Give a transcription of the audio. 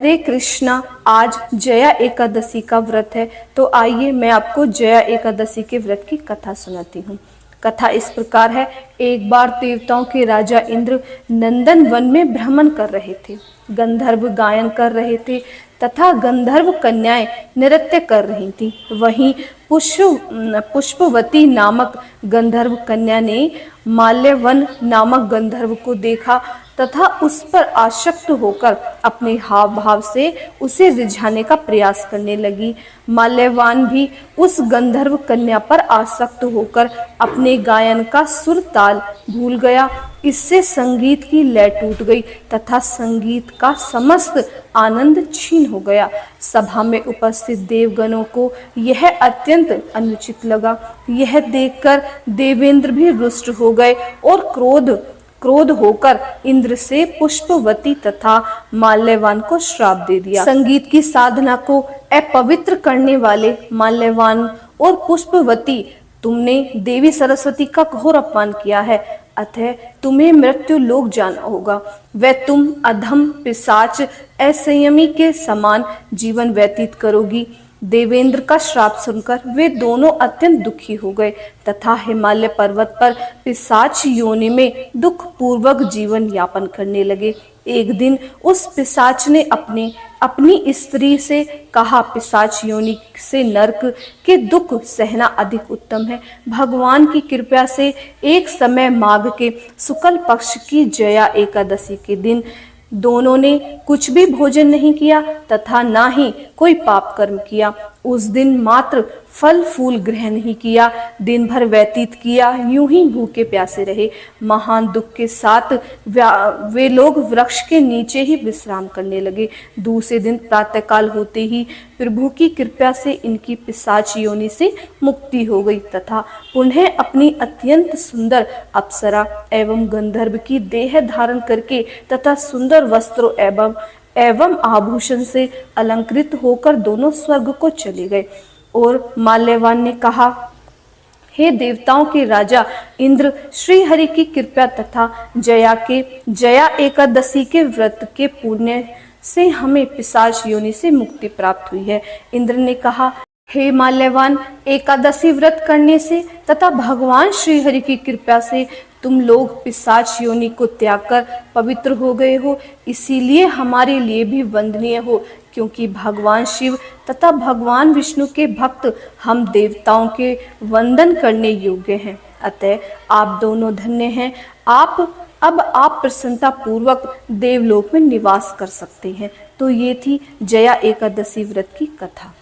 हरे कृष्णा। आज जया एकादशी का व्रत है, तो आइए मैं आपको जया एकादशी के व्रत की कथा सुनाती हूँ। कथा इस प्रकार है। एक बार देवताओं के राजा इंद्र नंदन वन में भ्रमण कर रहे थे। गंधर्व गायन कर रहे थे तथा गंधर्व कन्याएं नृत्य कर रही थी। वहीं पुष्पवती नामक गंधर्व कन्या ने माल्यवन नामक गंधर्व को देखा तथा उस पर आसक्त होकर अपने हाव भाव से उसे रिझाने का प्रयास करने लगी। माल्यवान भी उस गंधर्व कन्या पर आसक्त होकर अपने गायन का सुर ताल भूल गया। इससे संगीत की लय टूट गई तथा संगीत का समस्त आनंद छीन हो गया। सभा में उपस्थित देवगणों को यह अत्यंत अनुचित लगा। यह देखकर देवेंद्र भी रुष्ट हो गए और क्रोध होकर इंद्र से पुष्पवती तथा माल्यवान को श्राप दे दिया। संगीत की साधना को अपवित्र करने वाले माल्यवान और पुष्पवती, तुमने देवी सरस्वती का घोर अपमान किया है, अतः तुम्हें मृत्यु लोक जाना होगा। वह तुम अधम पिशाच असंयमी के समान जीवन व्यतीत करोगी। देवेंद्र का श्राप सुनकर वे दोनों अत्यंत दुखी हो गए तथा हिमालय पर्वत पर पिशाच योनि में दुख पूर्वक जीवन यापन करने लगे। एक दिन उस पिशाच ने अपनी स्त्री से कहा, पिशाच योनि से नरक के दुख सहना अधिक उत्तम है। भगवान की कृपा से एक समय माघ के शुक्ल पक्ष की जया एकादशी के दिन दोनों ने कुछ भी भोजन नहीं किया तथा ना ही कोई पाप कर्म किया। उस दिन मात्र फल फूल ग्रहण नहीं किया, दिन भर व्यतीत किया, यूं ही भूखे प्यासे रहे। महान दुख के साथ वे लोग वृक्ष के नीचे ही विश्राम करने लगे। दूसरे दिन प्रातःकाल होते ही प्रभु की कृपा से इनकी पिशाच योनि से मुक्ति हो गई तथा पुनः अपनी अत्यंत सुंदर अप्सरा एवं गंधर्व की देह धारण करके तथा सुंदर वस्त्रों एवं आभूषण से अलंकृत होकर दोनों स्वर्ग को चले गए। और माल्यवान ने कहा, हे देवताओं के राजा इंद्र, श्री हरि की कृपा तथा जया एकादशी के व्रत के पुण्य से हमें पिशाच योनि से मुक्ति प्राप्त हुई है। इंद्र ने कहा, हे माल्यवान, एकादशी व्रत करने से तथा भगवान श्री हरि की कृपा से तुम लोग पिशाच योनि को त्याग कर पवित्र हो गए हो। इसीलिए हमारे लिए भी वंदनीय हो, क्योंकि भगवान शिव तथा भगवान विष्णु के भक्त हम देवताओं के वंदन करने योग्य हैं। अतः आप दोनों धन्य हैं। अब आप प्रसन्नता पूर्वक देवलोक में निवास कर सकते हैं। तो ये थी जया एकादशी व्रत की कथा।